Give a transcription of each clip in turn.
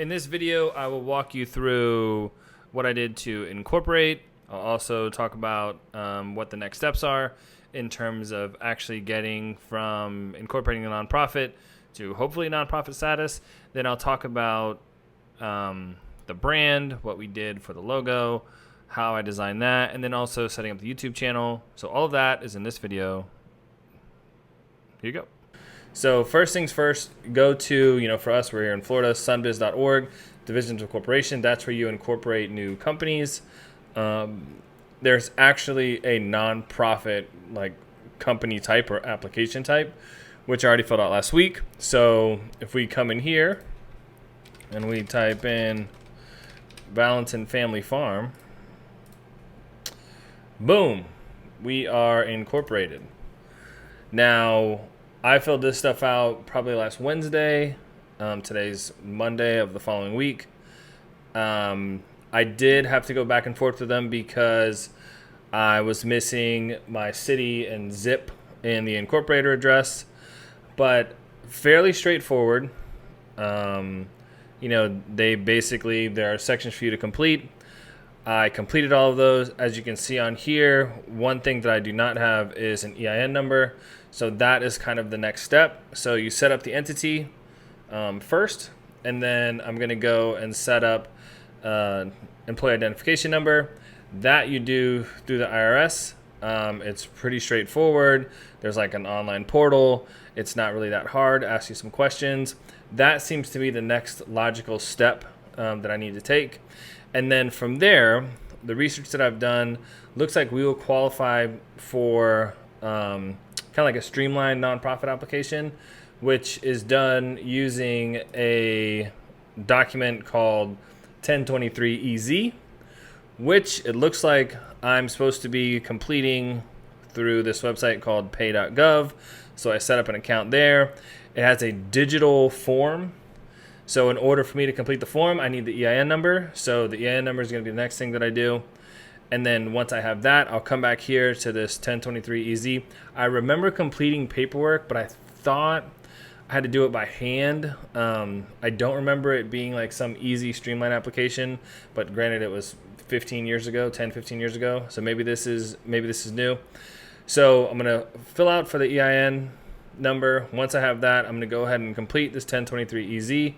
In this video, I will walk you through what I did to incorporate. I'll also talk about what the next steps are in terms of actually getting from incorporating a nonprofit to hopefully nonprofit status. Then I'll talk about the brand, what we did for the logo, how I designed that, and then also setting up the YouTube channel. So all of that is in this video. Here you go. So first things first, go to, for us, we're here in Florida, sunbiz.org, divisions of corporation. That's where you incorporate new companies. There's actually a nonprofit company type or application type, which I already filled out last week. So if we come in here and we type in Valentin Family Farm, boom, we are incorporated. Now, I filled this stuff out probably last Wednesday. Today's Monday of the following week. I did have to go back and forth with them because I was missing my city and zip in the incorporator address, but fairly straightforward. There are sections for you to complete. I completed all of those. As you can see on here, one thing that I do not have is an EIN number. So that is kind of the next step. So you set up the entity first, and then I'm going to go and set up employee identification number. That you do through the IRS. It's pretty straightforward. There's an online portal. It's not really that hard. Ask you some questions. That seems to be the next logical step that I need to take. And then from there, the research that I've done looks like we will qualify for kind of like a streamlined nonprofit application, which is done using a document called 1023EZ, which it looks like I'm supposed to be completing through this website called pay.gov. So I set up an account there. It has a digital form. So in order for me to complete the form, I need the EIN number. So the EIN number is going to be the next thing that I do. And then once I have that, I'll come back here to this 1023EZ. I remember completing paperwork, but I thought I had to do it by hand. I don't remember it being some easy streamlined application, but granted it was 15 years ago. So maybe this is new. So I'm going to fill out for the EIN number. Once I have that, I'm going to go ahead and complete this 1023EZ.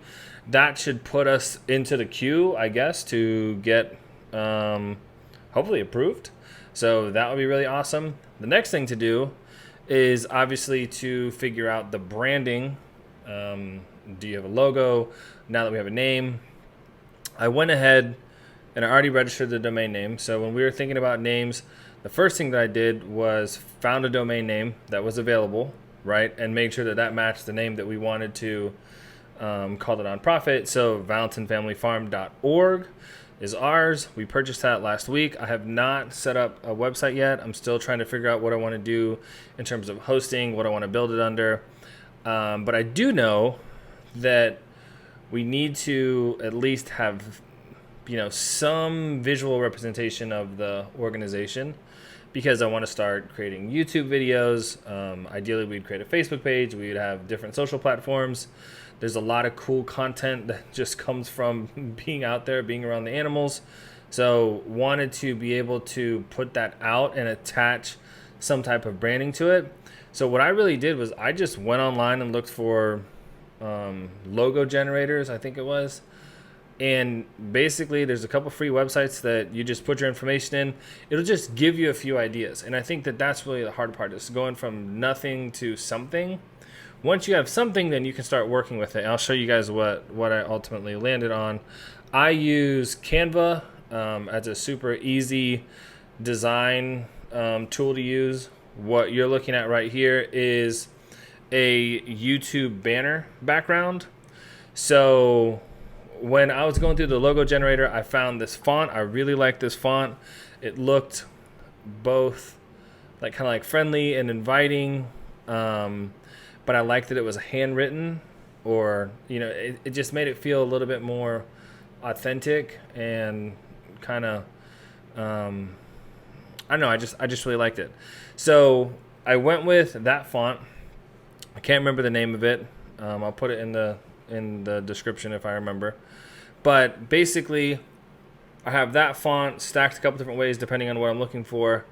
That should put us into the queue, I guess, to get hopefully approved. So that would be really awesome. The next thing to do is obviously to figure out the branding. Do you have a logo? Now that we have a name, I went ahead and I already registered the domain name. So when we were thinking about names, the first thing that I did was found a domain name that was available, right? And make sure that that matched the name that we wanted to call the nonprofit. So valentinfamilyfarm.org is ours. We purchased that last week. I have not set up a website yet. I'm still trying to figure out what I want to do in terms of hosting, what I want to build it under. But I do know that we need to at least have, some visual representation of the organization, because I want to start creating YouTube videos. Ideally, we'd create a Facebook page. We'd have different social platforms. There's a lot of cool content that just comes from being out there, being around the animals. So wanted to be able to put that out and attach some type of branding to it. So what I really did was I just went online and looked for logo generators, I think it was. And basically there's a couple free websites that you just put your information in. It'll just give you a few ideas. And I think that that's really the hard part, is going from nothing to something. Once you have something, then you can start working with it. I'll show you guys what I ultimately landed on. I use Canva as a super easy design tool to use. What you're looking at right here is a YouTube banner background. So when I was going through the logo generator, I found this font. I really like this font. It looked both kind of friendly and inviting. But I liked that it was handwritten, or, it just made it feel a little bit more authentic and kind of, I don't know, I just really liked it. So I went with that font. I can't remember the name of it. I'll put it in the description if I remember. But basically, I have that font stacked a couple different ways depending on what I'm looking for.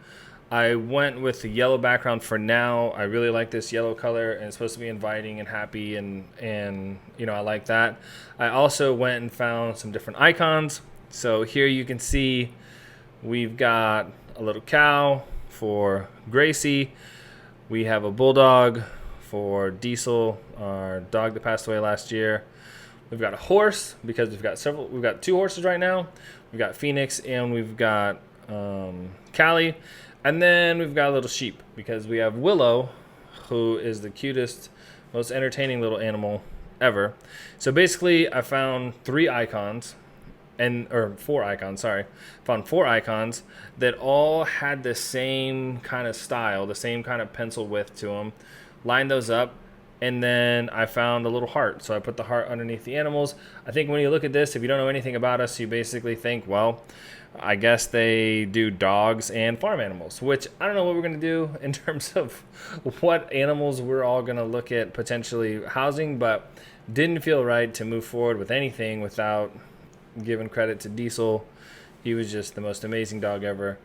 I went with the yellow background for now. I really like this yellow color, and it's supposed to be inviting and happy, and you know, I like that. I also went and found some different icons. So here you can see we've got a little cow for Gracie. We have a bulldog for Diesel, our dog that passed away last year. We've got a horse because we've got 2 horses right now. We've got Phoenix and we've got Callie. And then we've got a little sheep because we have Willow, who is the cutest, most entertaining little animal ever. So basically, I found 4 icons. Found 4 icons that all had the same kind of style, the same kind of pencil width to them. Lined those up, and then I found a little heart. So I put the heart underneath the animals. I think when you look at this, if you don't know anything about us, you basically think, well, I guess they do dogs and farm animals, which I don't know what we're going to do in terms of what animals we're all going to look at potentially housing, but didn't feel right to move forward with anything without giving credit to Diesel. He was just the most amazing dog ever.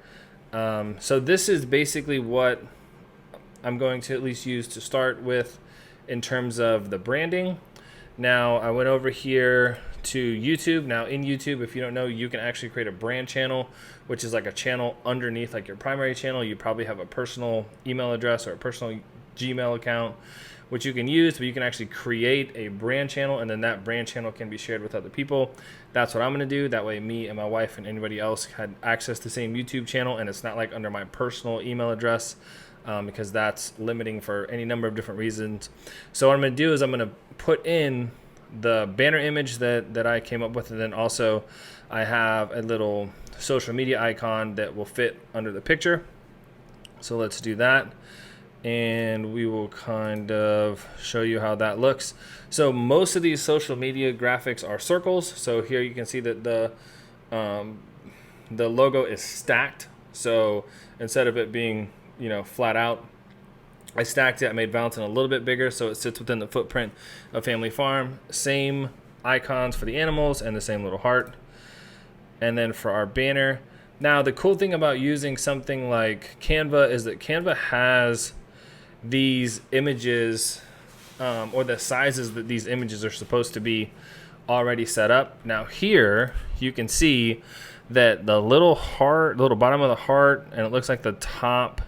So this is basically what I'm going to at least use to start with in terms of the branding. Now I went over here to YouTube. Now in YouTube, if you don't know, you can actually create a brand channel, which is like a channel underneath like your primary channel. You probably have a personal email address or a personal Gmail account, which you can use, but you can actually create a brand channel, and then that brand channel can be shared with other people. That's what I'm going to do. That way me and my wife and anybody else had access to the same YouTube channel, and it's not like under my personal email address, because that's limiting for any number of different reasons. So what I'm going to do is I'm going to put in the banner image that I came up with, and then also I have a little social media icon that will fit under the picture. So let's do that, and we will kind of show you how that looks. So most of these social media graphics are circles. So here you can see that the logo is stacked. So instead of it being, you know, flat out, I stacked it. I made Valentin a little bit bigger so it sits within the footprint of Family Farm. Same icons for the animals and the same little heart. And then for our banner. Now the cool thing about using something like Canva is that Canva has these images, or the sizes that these images are supposed to be already set up. Now here you can see that the little bottom of the heart, and it looks like the top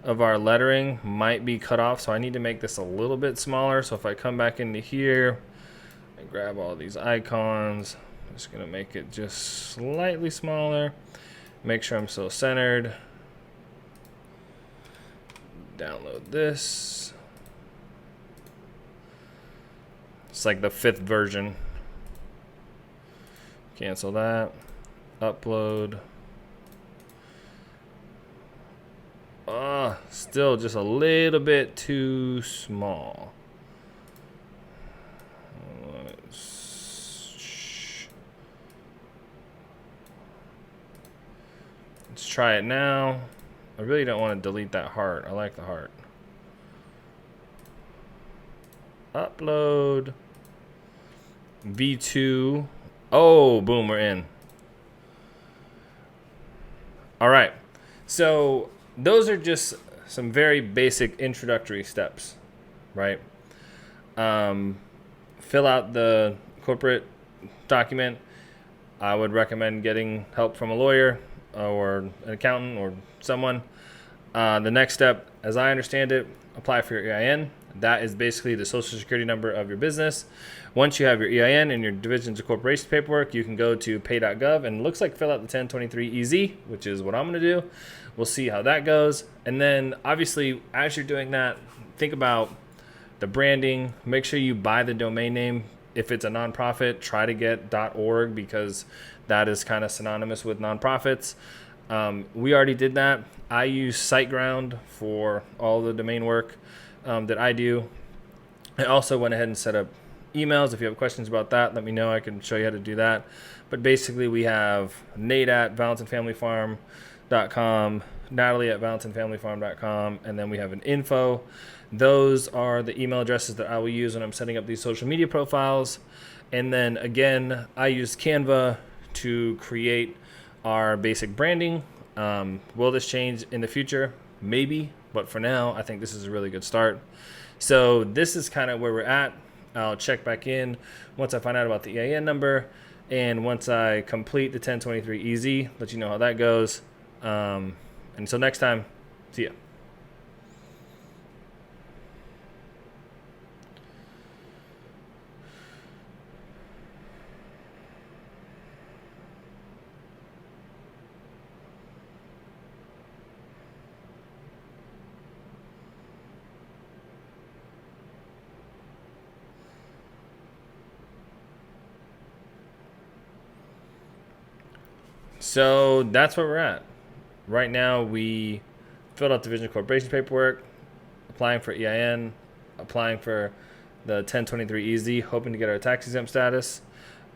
of our lettering might be cut off, so I need to make this a little bit smaller. So if I come back into here and grab all these icons, I'm just gonna make it just slightly smaller, make sure I'm still centered. Download this. It's like the 5th version. Cancel that. Upload. Still just a little bit too small. Let's try it now. I really don't want to delete that heart. I like the heart. Upload. V2. Oh, boom, we're in. All right. So those are just some very basic introductory steps, right? Fill out the corporate document. I would recommend getting help from a lawyer or an accountant or someone. The next step, as I understand it, apply for your EIN. That is basically the social security number of your business. Once you have your EIN and your divisions of corporation paperwork, you can go to pay.gov and it looks like fill out the 1023-EZ, which is what I'm going to do. We'll see how that goes. And then obviously, as you're doing that, think about the branding. Make sure you buy the domain name. If it's a nonprofit, try to get .org because that is kind of synonymous with nonprofits. We already did that. I use SiteGround for all the domain work that I do. I also went ahead and set up emails. If you have questions about that, let me know. I can show you how to do that. But basically, we have Nate at valentinfamilyfarm.com, Natalie at valentinfamilyfarm.com, and then we have an info. Those are the email addresses that I will use when I'm setting up these social media profiles. And then again, I use Canva to create our basic branding. Will this change in the future? Maybe, but for now, I think this is a really good start. So this is kind of where we're at. I'll check back in once I find out about the EIN number, and once I complete the 1023 easy, let you know how that goes. Until next time, see ya. So that's where we're at. Right now, we filled out division corporation paperwork, applying for EIN, applying for the 1023 easy, hoping to get our tax exempt status,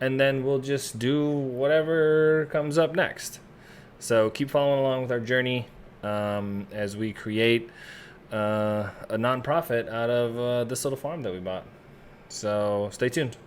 and then we'll just do whatever comes up next. So keep following along with our journey as we create a nonprofit out of this little farm that we bought. So stay tuned.